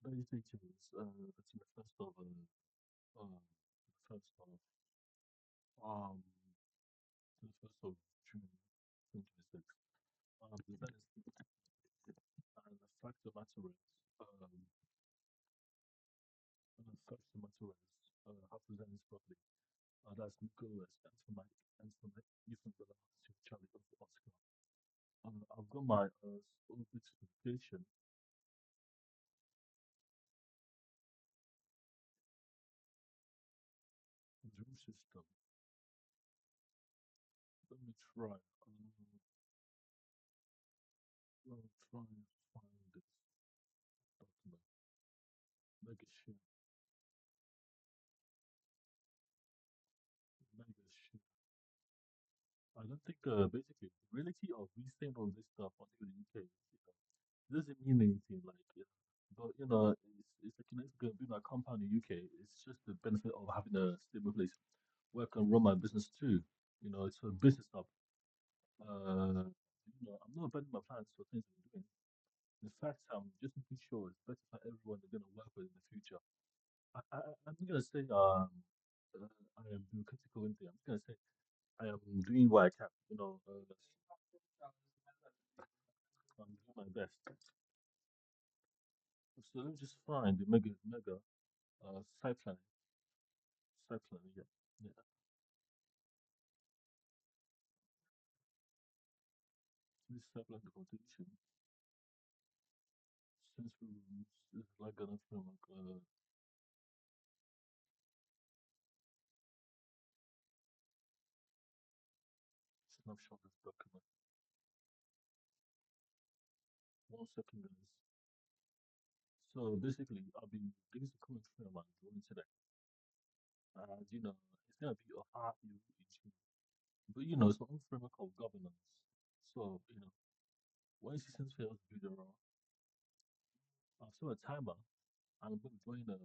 Today's date is it's the first of first of um the first of June 2026. The event is and the fact of the matter is the fact of the matter is how to present this properly. That's Nicholas and for my Ethan brother to Charlie of Oscar. I've got my Olympic certification dream system. Let me try. Let me try and find this document. Mega share. Mega share. I don't think basically the reality of we saying all this stuff, particularly in the UK, it doesn't mean anything. Like, but it's like if you're being a compound in the UK, it's just the benefit of having a stable place where I can run my business too. It's a business hub. I'm not abandoning my plans for things I'm doing. In fact, I'm just making sure it's better for everyone they're going to work with in the future. I'm not going to say I am being critical in there. I'm just going to say I am doing what I can. I'm doing my best. So let me just find the mega side planning. Yeah, yeah. This side planning documentation, sensory rooms, this is like gonna feel like a snapshot of this document. 1 second, guys. So basically, I'll be this is a current film I'm doing today, and it's gonna be a hard year in June. But it's the own framework of governance. So when systems fails to do the wrong, I'll set a timer and I'm going to join the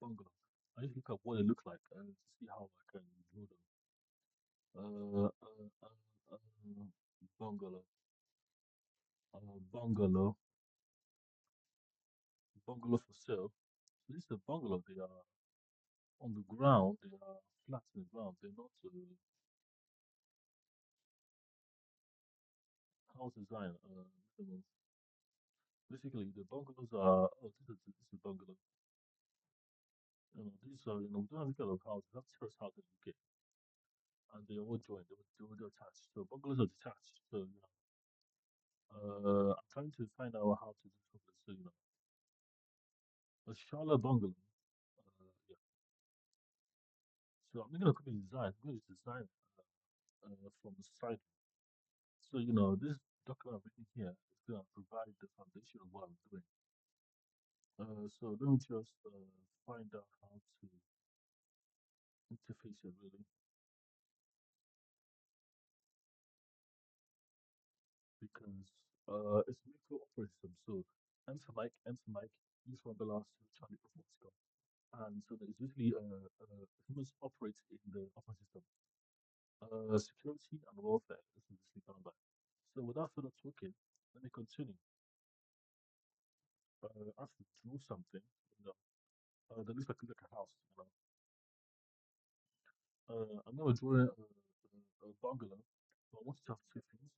bungalow. I just look at what they look like and to see how I can draw them. Bungalow, bungalow, bungalow for sale. So this is a bungalow. They are on the ground. They are flat in the ground. They're not house design. Minimum. Basically, the bungalows are. Oh, this is bungalow. These are. We don't have this kind of house. We have terrace house in the UK, and they all joined. They were attached. So bungalows are detached. So I'm trying to find out how to do something. So a shallow bungalow. Yeah. So I'm not gonna copy design. I'm gonna design from the side. So this document written here is gonna provide the foundation of what I'm doing. So let me just find out how to interface it really, because it's a micro operating system. So M for Mike, U for umbrella, so Charlie for Oscar. And so there's basically humans operate in the operating system. Security and welfare is basically done by. So without further talking, let me continue. I have to draw something, that looks like a house. I'm gonna draw a bungalow. So I want to have two things.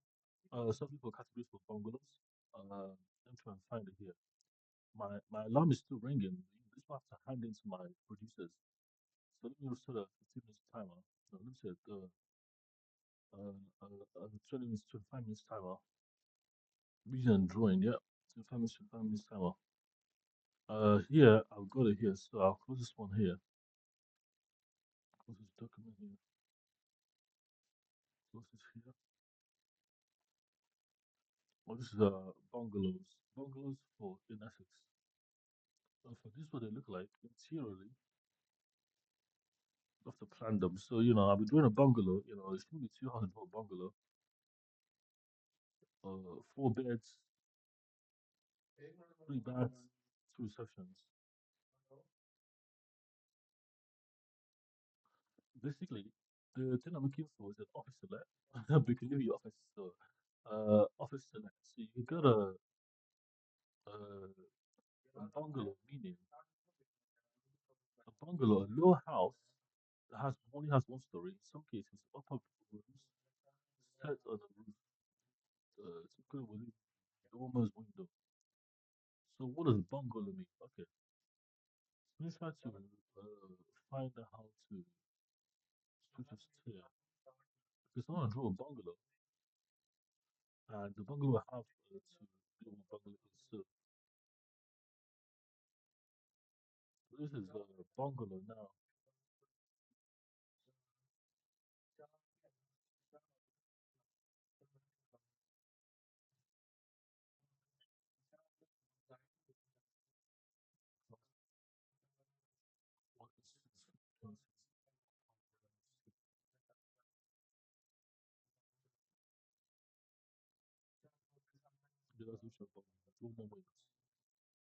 Some people categories for bungalows. I'm trying to find it here. My alarm is still ringing. This one I have to hand into my producers. So let me set a 15 minutes timer. No, let me set 20 minutes, 25 minutes timer. Reading and drawing, yeah. 25 minutes timer. Here, I've got it here. So I'll close this one here. Close this document here. Close this here. Oh, this is bungalows. Bungalows for in Essex. For this, what they look like interiorly. You have to plan them. So I'll be doing a bungalow. It's gonna be 200 for a bungalow. 4 beds, 3 baths, 2 receptions. Basically, the thing I'm looking for is an office select. Because you your office, so office select. So you got a A bungalow meaning a bungalow, a low house that has only has one story. In some cases, upper rooms set on the roof, typically with a woman's window. So what does bungalow mean? Okay, so let's try to find out how to switch us here. Because I want to draw a bungalow, and the bungalow will have to do what bungalow is. So this is a bungalow now. What is this? The resolution of bungalow. Two more windows.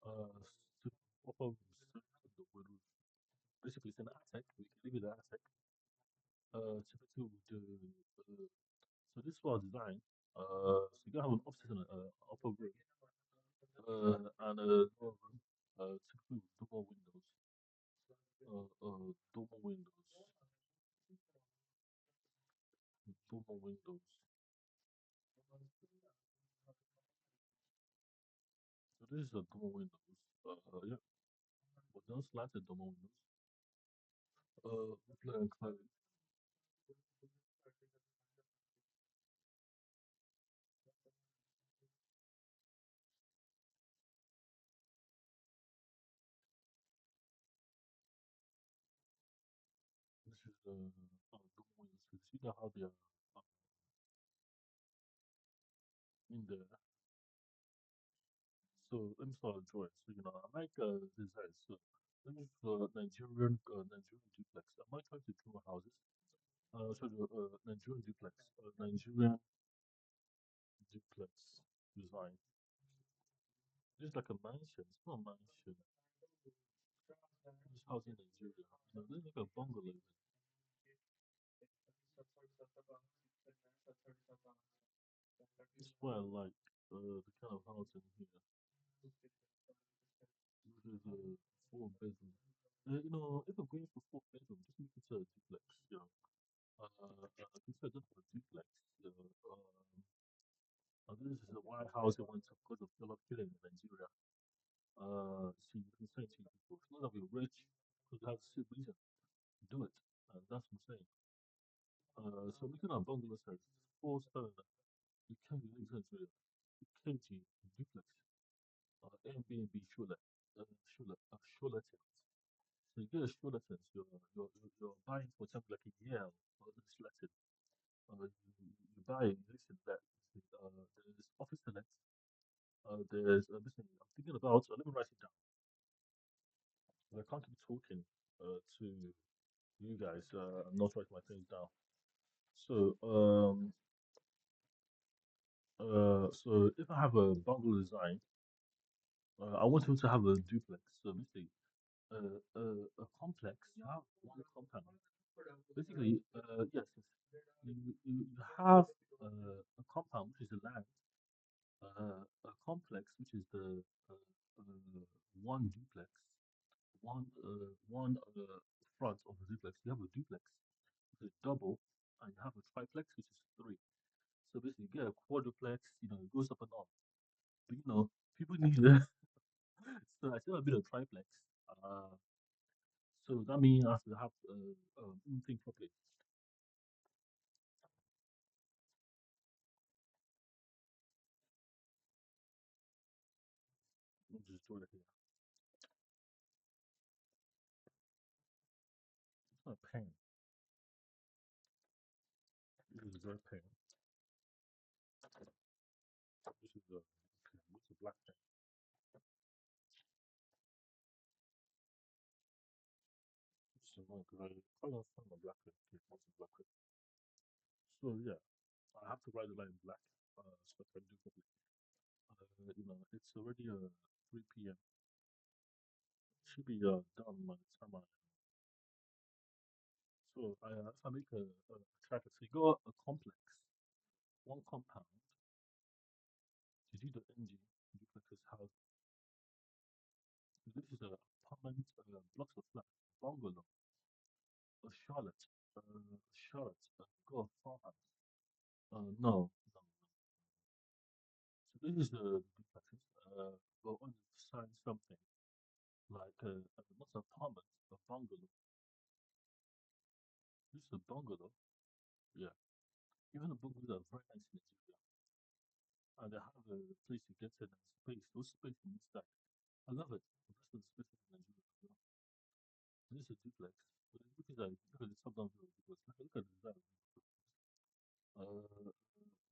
So upper room, second the windows. Basically, it's an attic. We can leave it an attic. Typically with so this was designed. So you can have an upstairs and an upper room, and a lower room. Typically with double windows. Double windows. Double windows. So this is a double windows. Yeah, but those slanted double windows. Woodland and climate. This is the double windows. You see that how they are in there. So let me start drawing. So I like design. So let me for Nigerian duplex. I might try to draw houses. So the Nigerian duplex. Nigerian duplex design. It's like a mansion. It's not a mansion. This house in Nigeria. This is like a bungalow. This is why I like the kind of house in here. This is a four bedroom. If I'm going for four bedroom, just make it a duplex. Consider just a duplex. You know, this is a white house I went to because of fill up killing in Nigeria. See, you can say to people, it's not that we're rich, because we have the reason to do it. That's what I'm saying. So making our bungalow size, four star, you can't really consider KG duplex, Airbnb Shula tenants. So you get a Shula tenant, you're buying for something like a year or it's letting. You buy, listen to that. There's office tenants, there's listen, I'm thinking about, let me write it down. I can't keep talking to you guys. I'm not writing my things down. So, so if I have a bungalow design, I want you to have a duplex. So basically, a complex, you have one compound. Basically, you have a compound, which is the land, a complex, which is the one duplex, one front of the duplex. You have a duplex, which is double, and you have a triplex, which is three. So basically, you get a quadruplex. It goes up and up. But people need a so I still have a bit of triplex. Uh, so that means I have to have think properly. Let me just draw it here. It's not a pen. This is a red pen. This is a okay, this is a black pen. So no, because I can't find my black pen. Okay, what's a black pen? So yeah, I have to write the line in black. So I can do properly. It's already 3 p.m. Should be done by the time I. So if I make a tracker, so you got a complex, one compound. You do the engine, duplexes house. different blocks of flats. Bungalow, a Charlotte, Charlotte, go farmhouse. No, no. So this is the duplexes. But on the side something like not apartment, a bungalow. This is a bungalow. Yeah. Even the bungalows are very nice in Nigeria. And they have a place to get in and space. No space in this side. I love it. The rest of the spaces in Nigeria as well. This is a duplex. But look at the top down view of the duplex. Look at the design of the duplex.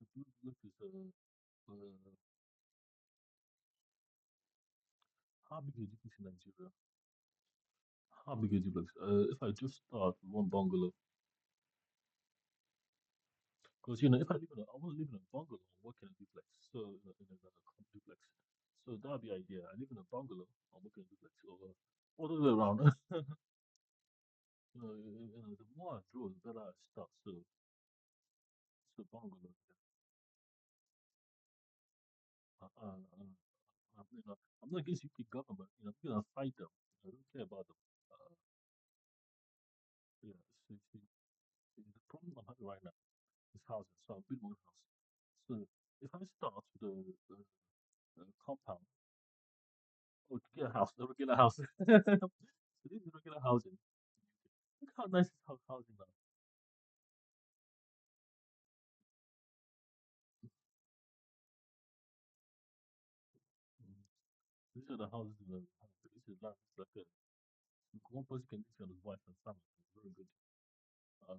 The duplex is how big is a duplex in Nigeria? How big is a duplex? If I just start with one bungalow, because if I want to live in a bungalow and work in a duplex, so in a duplex. So that'd be idea. I live in a bungalow and work in a duplex, or all the way around. The more I draw, the better I start. So it's a bungalow. Yeah. I'm not against UK government. I'm gonna fight them. I don't care about them. Uh, yeah. See, the problem I'm having right now is housing. So I'm building one house. So if I start with the compound, oh, to get a house, a regular house. So this is regular housing. Look how nice is housing now. Mm. These are the houses in the house. This is land. It's like one person can live on his wife and family. It's very good. Uh,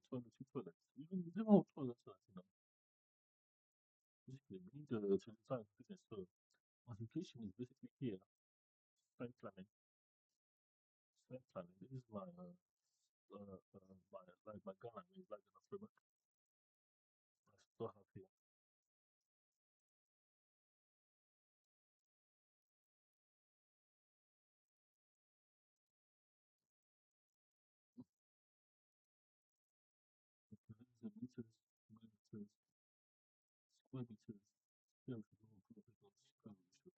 toilet, two toilets. Even whole toilets, basically, we need to design business. So application is basically here. Site planning, site planning. This is my Ghana, like an framework. I still have here. Okay, this is the meters, millimeters, square meters, scale for global protocol, square meter,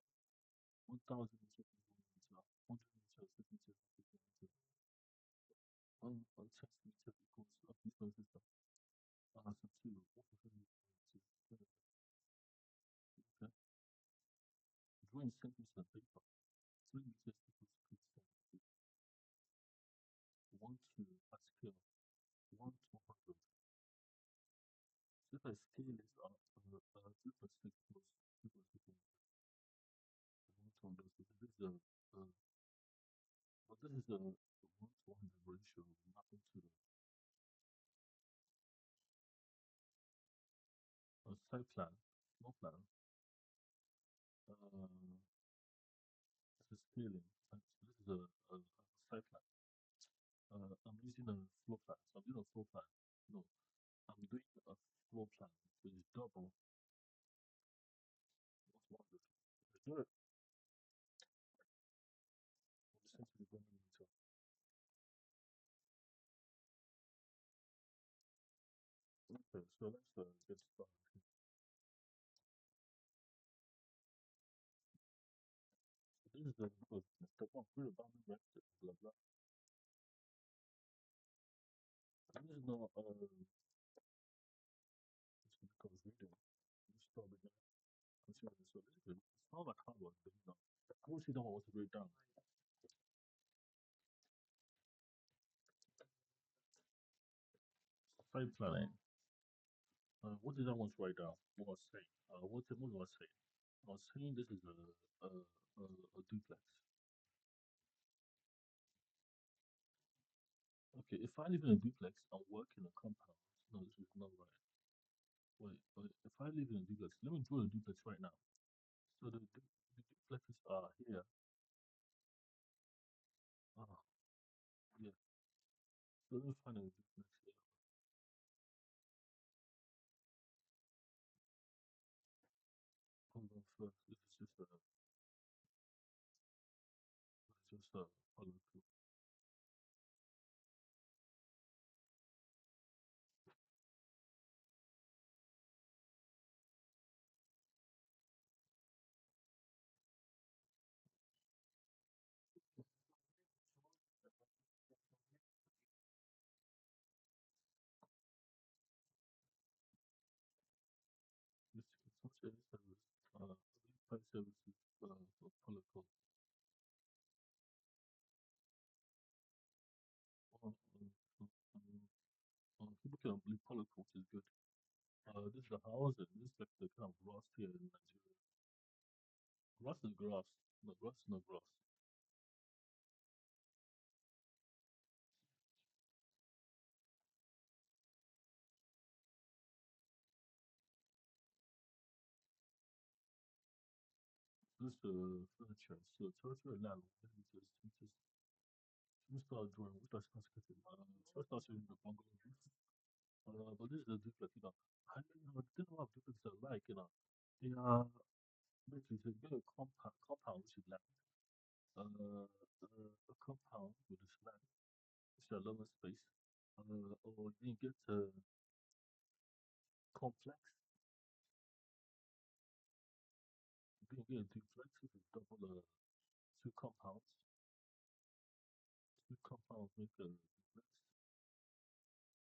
1,000 meters is 1 meter, 100 meters, 50 meters, 50 meters, 1 centimeter equals a meter system. So two, 100 meters, square. Okay, drawing centimeters on paper, 3 meters equals 3 centimeters. 1 to at scale, 1 to 100. So if I scale this up, 3.6 plus 3.6 1 to 100. So this is uh, but this is a 1 to 100 ratio, nothing to the site plan, floor plan. Uh, this is scaling. So this is a site plan. I'm using a floor plan. So I'm doing a floor plan. No, I'm doing a floor plan. So it's double 1 to 100. I do it from the center to the millimeter. Okay, so let's get started. So this is the step one, create a boundary vector, blah blah. And this is not this becomes reading. Let's start with that. Consider this. So basically, it's not like hard work, but I would say that one was to break down. Site planning. What did I want to write down? What was I saying? What was I saying? I was saying this is a duplex. Okay, if I live in a duplex and work in a compound, no, this is not right. Wait, if I live in a duplex, let me draw a duplex right now. So the duplexes are here. Ah, yeah. So let me find a duplex here. Hold on first. This is just a follow through. Wi-Fi services for political. Um, um, um, um, People can believe political, which is good. This is the house, and this is like the kind of grass here in Nigeria. Grass is grass. No grass is no grass. This furniture. So furniture land. We start drawing. We start constructing. So we start using the bungalow roof. But this is the duplex. The thing about duplex I like, they are basically so you get a compound which is land. A compound with a land, which is a lower space. Or you can get a complex. You can get a duplex which is double two compounds. Two compounds make a duplex.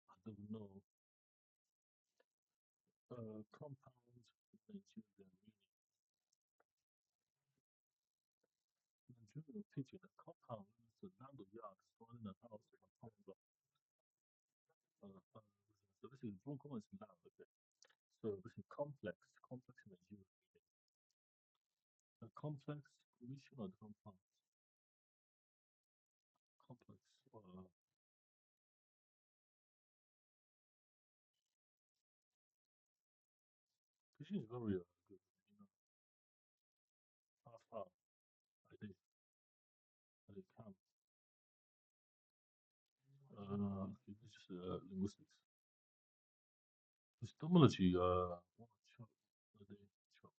I don't know. Compounds in Nigeria really. Nigerian picture the compound is the land of yard surrounding the house of a compound. So this is Bronco is land, okay. So this is complex, complex in Nigeria meaning. A complex creation of the compound. Complex. Creation is very good. You know, far I did count. Okay, this is linguistics. Epistemology, one chop a day, chop.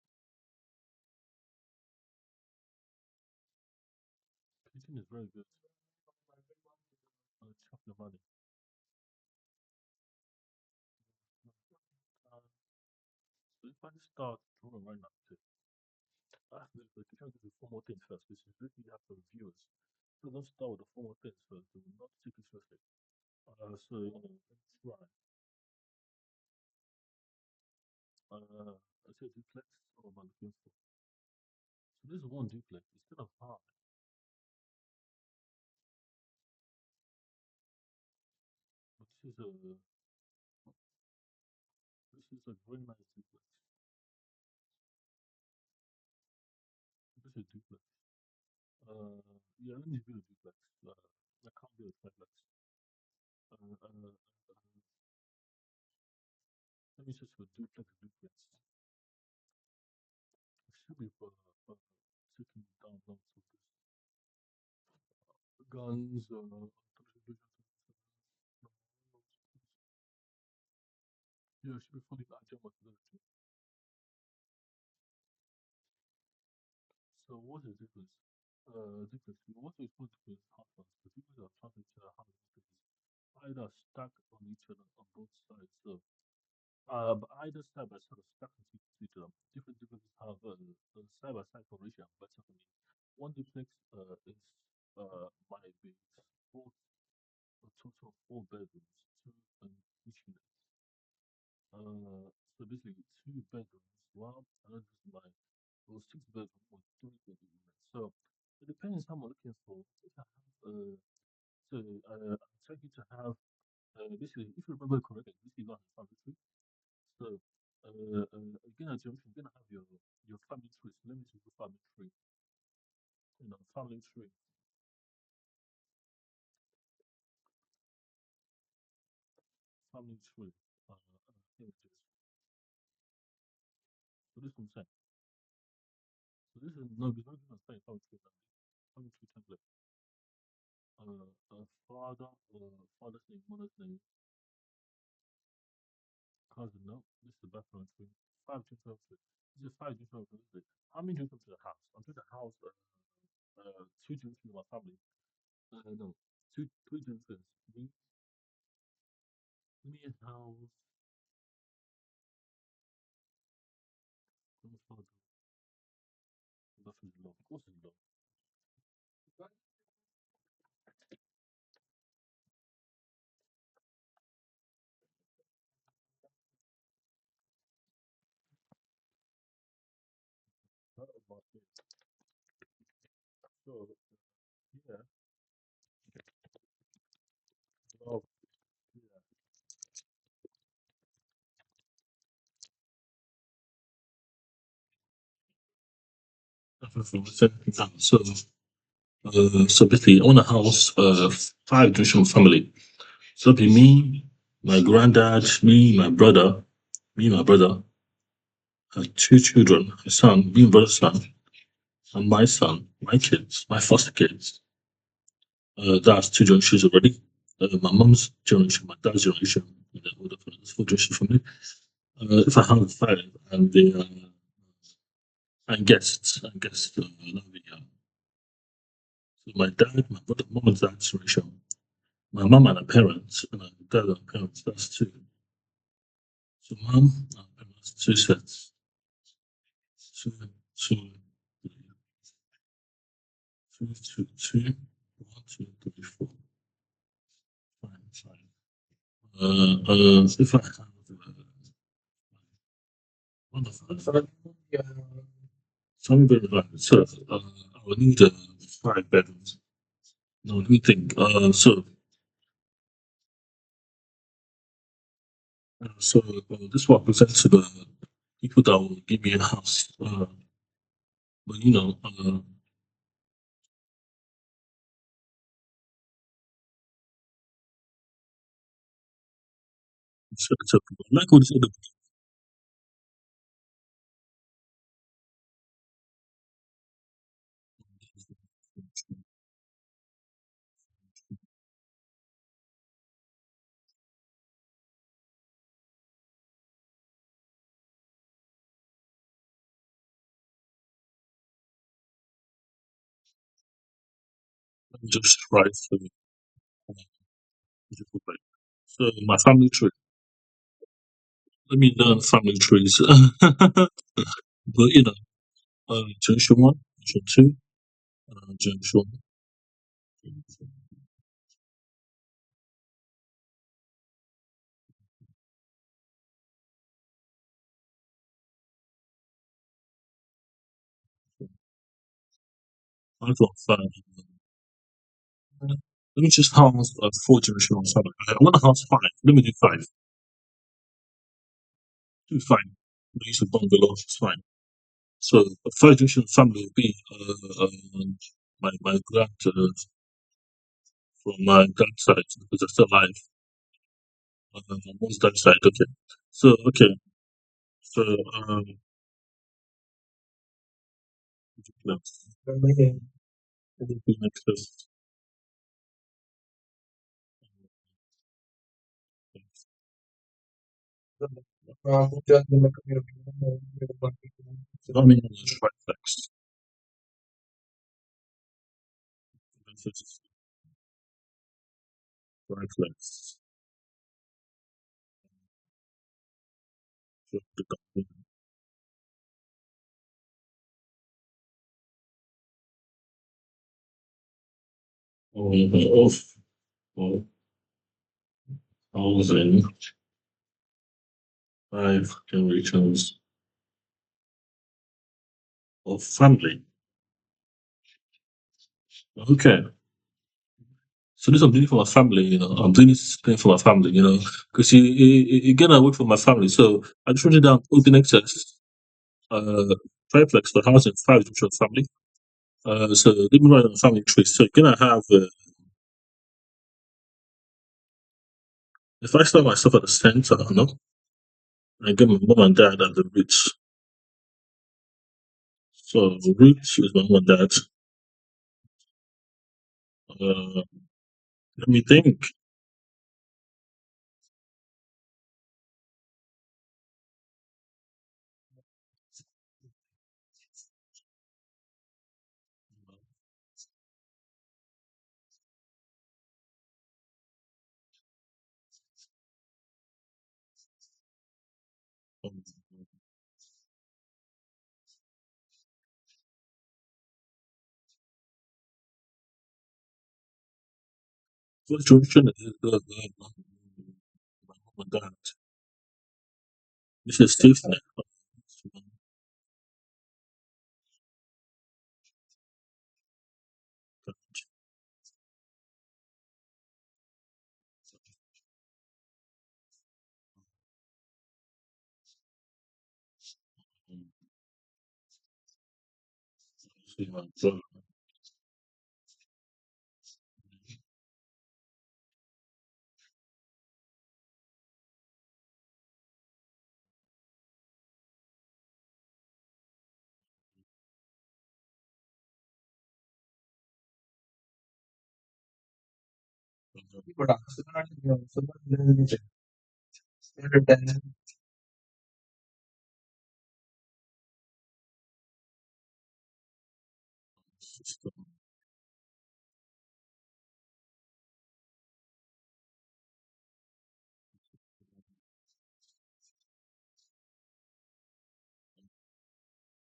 Creation is very good. Chop your money. Uh, so if I just start drawing right now, okay, I can give you four more things first, because you really have to review it. So let's start with the four more things first. They will not take it seriously. So let's try. I say duplex. What am I looking for? So this is one duplex. It's kind of hard, but this is a very nice duplex. This is a duplex. Yeah, let me build a duplex. I can't build a triplex. Let me search for duplex. It should be for taking down notes of this. Guns, yeah, it should be fully agile methodology. So what is the difference? Difference. What is the difference? Hard ones. Because people are trying to tell how the difference is either stack on each other on both sides. So, but either side by side or stack on each other. Different differences have side by side correlation better for me. One duplex is my base, four a total of four bedrooms, two and kitchen. So basically two bedrooms. Well, I don't just my or six bedroom or three bedroom units. So it depends how I'm looking for. If I have I'm trying to have basically if you remember correctly, this is not a family tree. So again at junction, you're gonna have your family tree. So let me see the family tree. Family tree, family tree. Here it is. So this one saying. So this is no, it's not gonna say family tree now. Family tree template. Father's name, mother's name, cousin. No, this is the background tree. Five children tree. This is five children tree. How many children to the house? I'm to the house. Two children in my family. No, three children. Me, me and house. Grandfather. That is love. Of course, it's love. So yeah, love, yeah. Everything was everything down. So basically, I own a house, five generational family. So it'd be me, my granddad, me, my brother, two children, a son, me and brother's son, and my son, my kids, my foster kids. That's two generations already. My mum's generation, my dad's generation, and then all the that's four generations family. If I have five and the and guests, that'll be, so my dad, my brother, mum and dad's generation, my mum and her parents, and my dad and her parents. That's two. So mum and parents, two sets. Two, two, two, two, two. One, two, three, four. Fine, fine. If I have wonderful. Some very right. So I would need five bedrooms. No, let me think. This what presents to the people that will give me a house. But so like what you said, just right. So my family tree. Let me learn family trees. But generation one, generation two, generation I've got five. Let me just house four generational family. I want to house five. Let me do five. Do five. Use a bungalow. It's fine. So a five generational family would be my grand from my dad's side because they're still alive. My mom's dad's side. Okay. Okay. So next first. I mean, triplex. Triplex. Of housing, five generations of family. Okay. So this I'm doing for my family, I'm doing this thing for my family, because you get away from my family. So I just wrote it down open access, uh, triplex for housing, five generations family. So let me write on family tree. So you're gonna have, if I start myself at the center, no, I get my mom and dad at the roots. So the roots is my mom and dad. Uh, Let me think. Um, What generation is my mom and dad? This is safety net. See my brother. But System.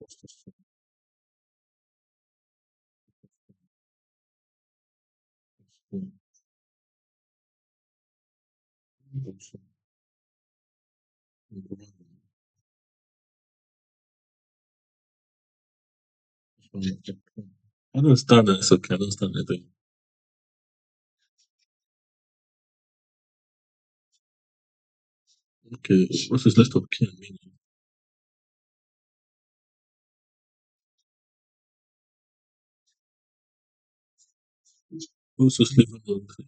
System. System. System. I understand that. It's okay. I understand that. Okay. What's his list of kin meaning? Who's just living on the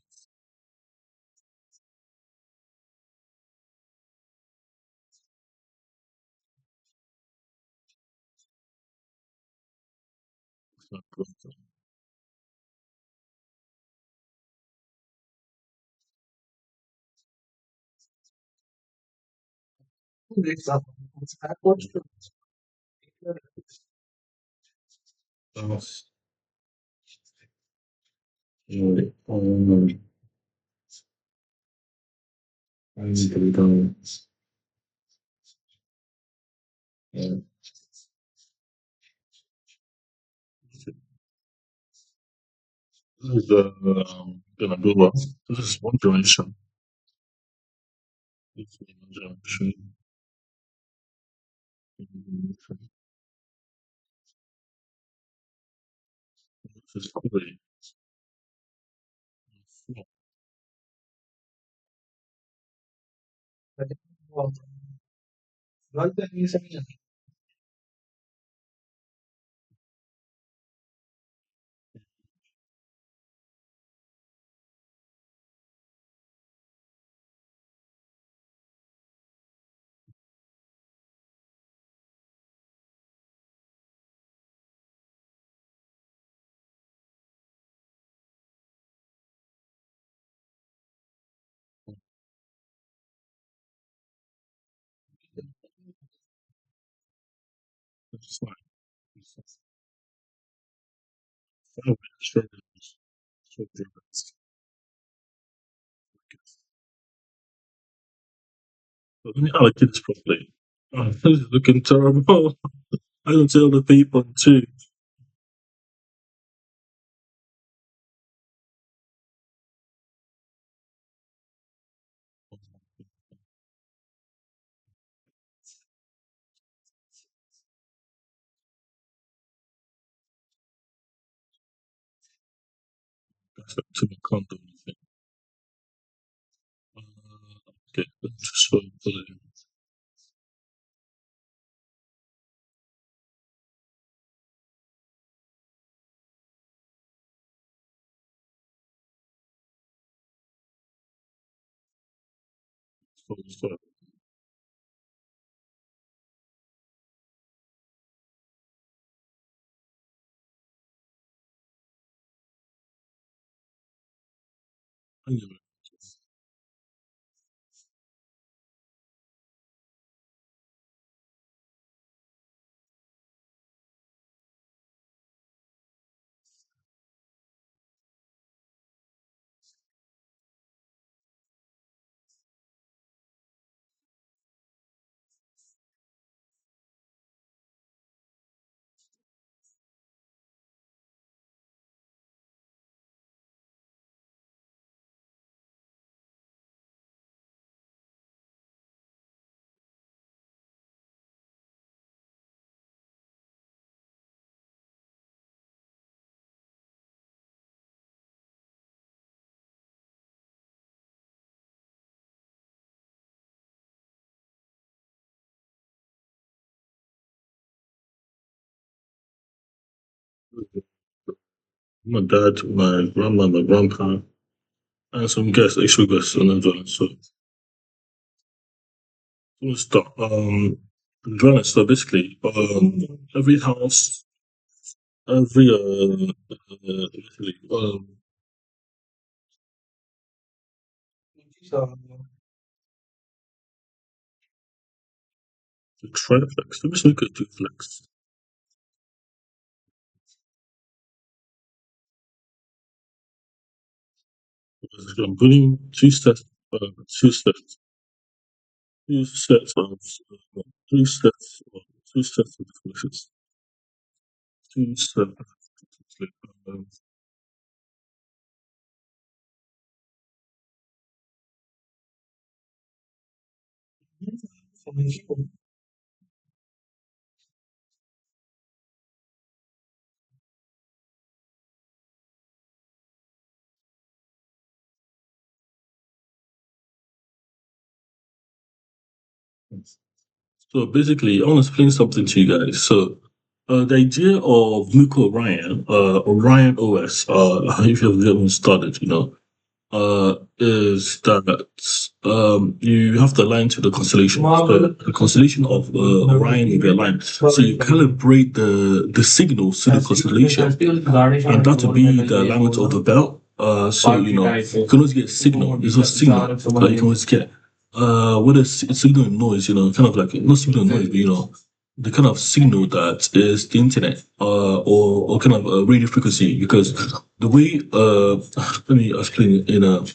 brother? House. Yeah. I need to be done. Yeah. This is gonna go up. This is one generation. This is one generation. This is probably four. It's like it's five strangers. So different. Let me allocate this properly. Oh, this is looking terrible. I don't tell the people too. That's up to the condom thing. Okay, let's just put it for anyway. My dad, my grandma, my grandpa, and some guests, extra guests on as well. So we'll start. To be honest, so basically, every house, every basically, the triflex. Let me just make it two flex. I'm putting two sets, two sets of, three sets, two sets of flexes, two sets of um, So basically, I want to explain something to you guys. So the idea of MMUCO Orion, Orion OS, if you've ever started, is that you have to align to the constellation. So the constellation of Orion will be aligned. So you calibrate the signals to the constellation, and that will be the alignment of the belt. So you can always get signal. It's a signal that you can always get. Whether it's signal and noise, kind of like not signal and noise, but the kind of signal that is the internet, or kind of a radio frequency, because the way let me explain it in a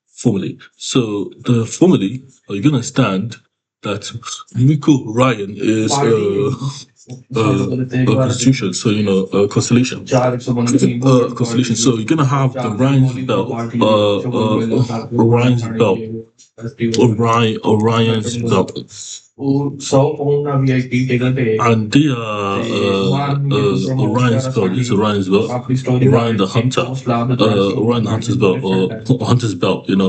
formally. So the formally, you're gonna understand that Miko Ryan is a constitution, so a constellation. Constellation. So you're gonna have the Orion's belt, Orion's belt, Orion's belt, and they are Orion's belt. This is Orion's belt. Orion the hunter, Orion the hunter's belt, or hunter's belt. And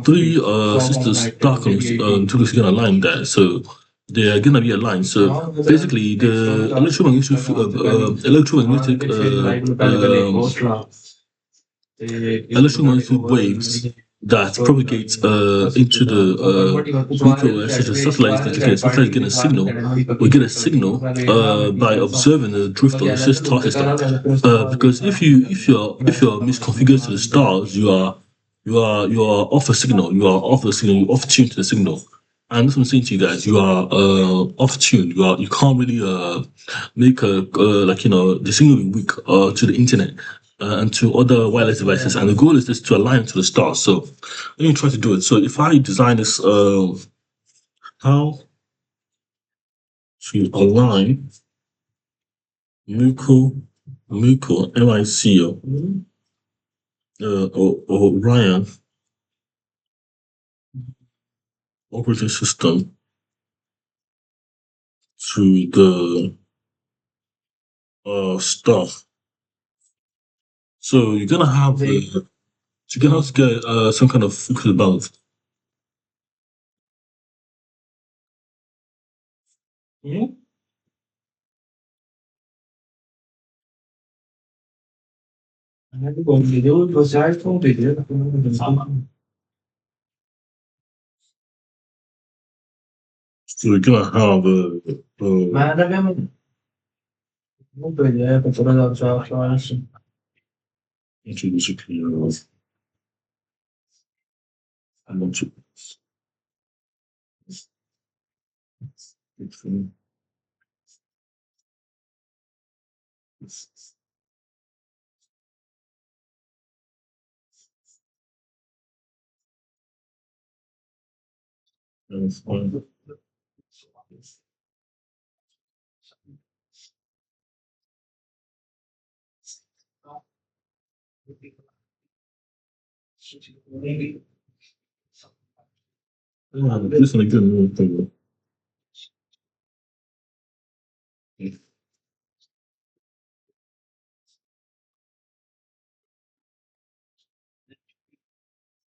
three sisters Darkness took us gonna line there, so they are gonna be aligned. So basically, the electromagnetic waves that propagate into the microwave, such as satellites that you get. Satellites get a signal. We get a signal by observing the drift of the star system. Because if you're misconfigured to the stars, you are off a signal. You are off the signal. You're off tune to the signal. And that's what I'm saying to you guys. You are off tune. You can't really make a the signal will be weak to the internet and to other wireless devices. And the goal is just to align to the stars. So let me try to do it. So if I design this, how to align MUCO, MICO, or Orion operating system to the star. So you're gonna have you're gonna have to get some kind of frequency balance. So you're gonna have basically this is a good thing.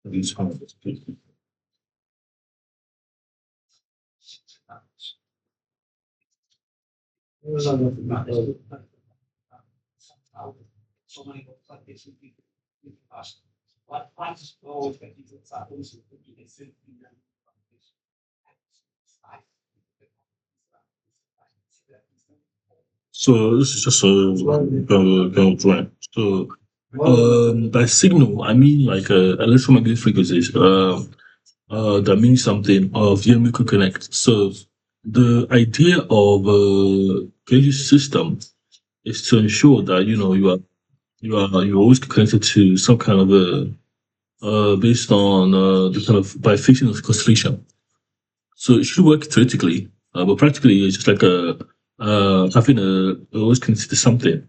These habits. So this is just a drawing. So by signal, I mean like electromagnetic frequencies. That means something of MMUCO connect. So the idea of a gauge system is to ensure that you're always connected to some kind of a based on the kind of by fixing of constellation. So it should work theoretically, but practically it's just like a having a always connected to something.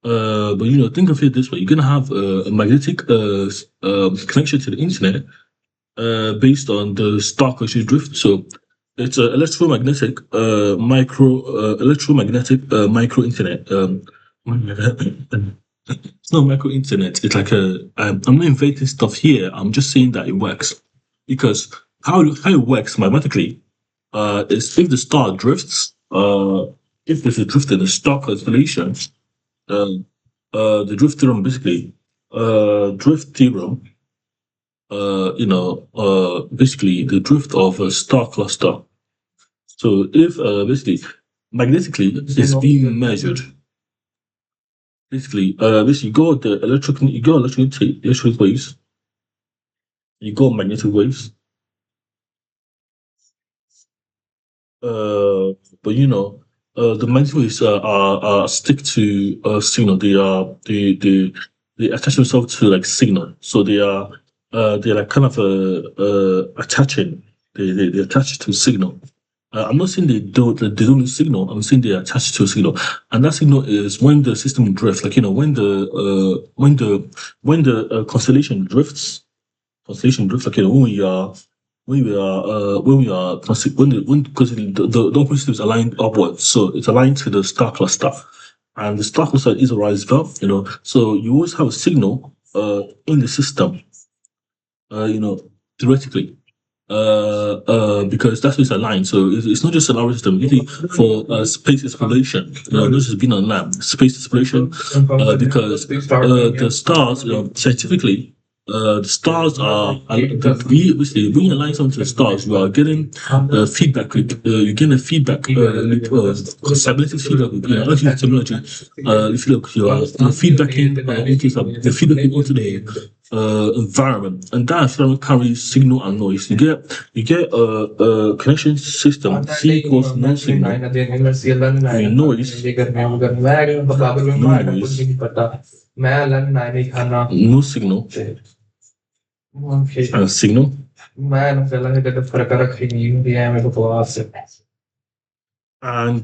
But think of it this way: you're gonna have a magnetic connection to the internet based on the star collision drift. So it's an electromagnetic micro internet. It's not micro internet. It's like I'm not inventing stuff here. I'm just saying that it works because how it works mathematically is if the star drifts, if there's a drift in the star constellation, uh, the drift theorem basically, drift theorem, basically the drift of a star cluster. So if basically magnetically it's being measured, basically you go electric waves, you go magnetic waves, uh, but the magnetic waves are stick to signal. They attach themselves to like signal. So they're like kind of attaching. They attach to signal. I'm not saying they don't lose signal. I'm saying they are attached to a signal, and that signal is when the system drifts. Like when the constellation drifts. Constellation drifts. Like when we are when because the open system is aligned upwards, so it's aligned to the star cluster, and the star cluster is a rise valve. So you always have a signal in the system. Theoretically, because that's what's aligned. So it's not just an RF system. Really, for space exploration, not just being on land, space exploration, because the stars, scientifically, the stars basically when you align something to the stars, you are getting feedback loop. You're getting a feedback loop, cybernetic feedback loop. I don't use terminology. If you look, you're feedbacking you're feedbacking onto the environment, and that environment carries signal and noise. You get a connection system C equals no signal, and noise, no signal, and signal. And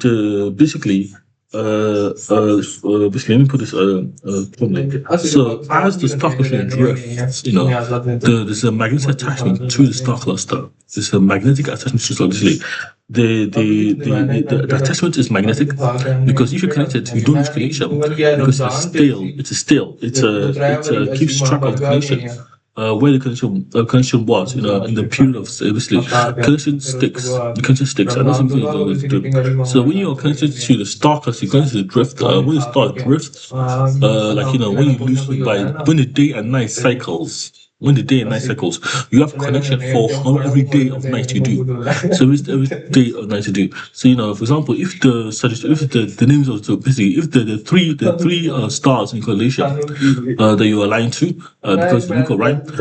basically, let me put this formally. So as the star cluster drifts, there's a magnetic attachment to the star cluster. There's a magnetic attachment to the star cluster. The attachment is magnetic because if you connect it, you don't lose connection because it keeps track of the connection. Where the connection was, in the period of obviously the connection sticks, and that's something you do. So when you're connected to the star cluster, you're connected to the drift. When the star drifts, when you lose when the day and night cycles. When the day and night cycles, you have connection for every day of night you do. So every day of night you do. So for example, if the names of the basically if the three stars in correlation that you align to because the MMUCO, right? But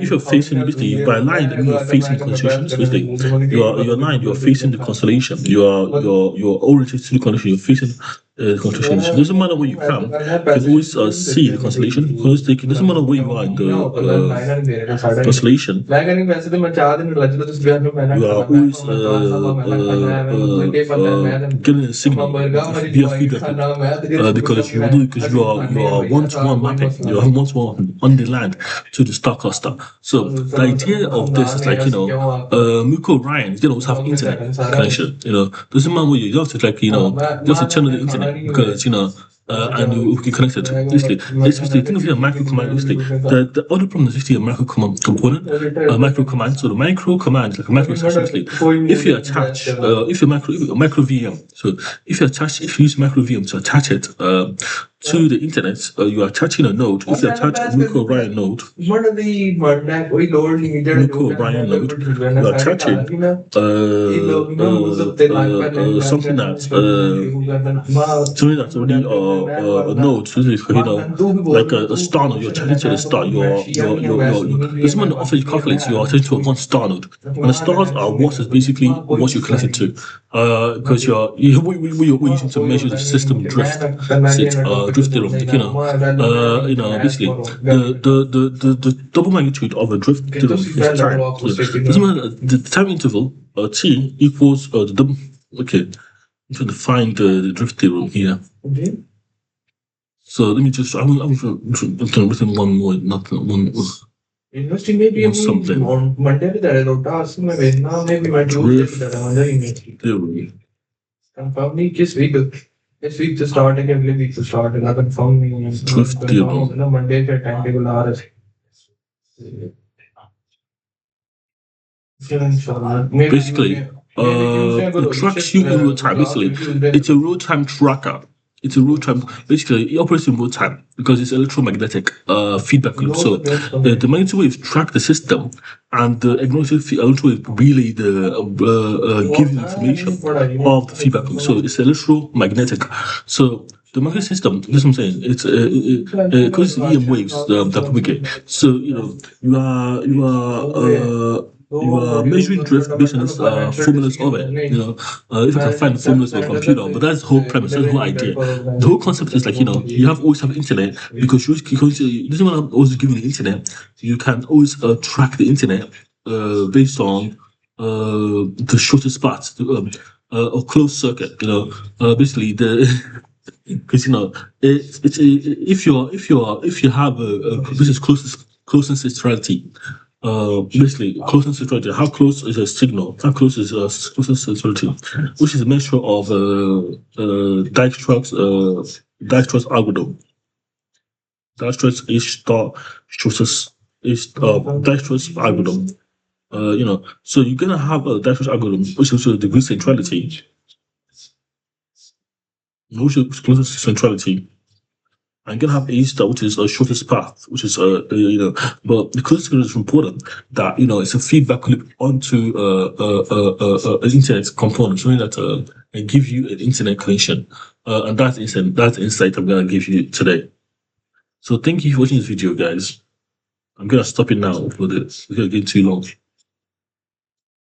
if you're facing basically by line, I mean you're facing constellations. Basically, you're aligned. You're facing the constellation. You're oriented to the constellation. You're facing the constellation. So it doesn't matter where you come. You can always see the constellation. Because it doesn't matter where you are in the constellation. You are always getting a signal via feedback because you are one-to-one mapping. You are one-to-one on the land to the star cluster. So the idea of this is like MMUCO Ryan, you always have internet connection. Doesn't matter where you have to you have to channel the internet because and we can connect it. Basically, it's basically think of it as a micro command. Basically, the other problem is basically a micro command component, a micro command. So the micro command is like a micro extension. Basically, if you attach, if you micro VM, so if you use micro VM to attach it to the internet, you are attaching a node. If you attach a MMUCO Ryan node, MMUCO Ryan node, you are attaching something that already a node, so like a star node. You're chatting to the star. This one often calculates your attention to one star node, and the stars are what is basically what you're connected to, because we're using to measure the system drift state, drift theorem. Like, basically the double magnitude of a drift theorem is time. So doesn't matter the time interval t equals the double. Okay, to define the drift theorem here. So let me just. I'm written one more, not one. Investing maybe something on Monday that maybe my drift theory. Confirm me this week to start and every week to start and I confirm me drift theorem. Monday का timetable आ रहा है. Basically, it tracks you in real time. Basically, it's a real time tracker. It's a real time. Basically, it operates in real time because it's electromagnetic feedback loop. So the magnetic waves track the system, and the electric wave relay give you information of the feedback loop. So it's electromagnetic. So the magnetic system, this is what I'm saying. It's because it's EM waves that propagate. So you are measuring drift based on this formulas of it. If I can find the formulas on a computer, but that's the whole premise, that's the whole idea. The whole concept is like you always have internet because this is what I'm always giving the internet. You can always track the internet based on the shortest path, or closed circuit. Basically the. Because if you have this is closest sensitivity, basically closest sensitivity. How close is a signal? How close is closest sensitivity? Which is a measure of Dijkstra's algorithm. Dijkstra's Dijkstra's algorithm. So you're gonna have a Dijkstra's algorithm, which is a degree centrality. Which is closest to centrality. I'm gonna have A star, which is a shortest path, which is but the closest is important that it's a feedback loop onto an internet component, something that give you an internet connection, and that's the insight I'm gonna give you today. So thank you for watching this video, guys. I'm gonna stop it now for this. It's gonna get too long.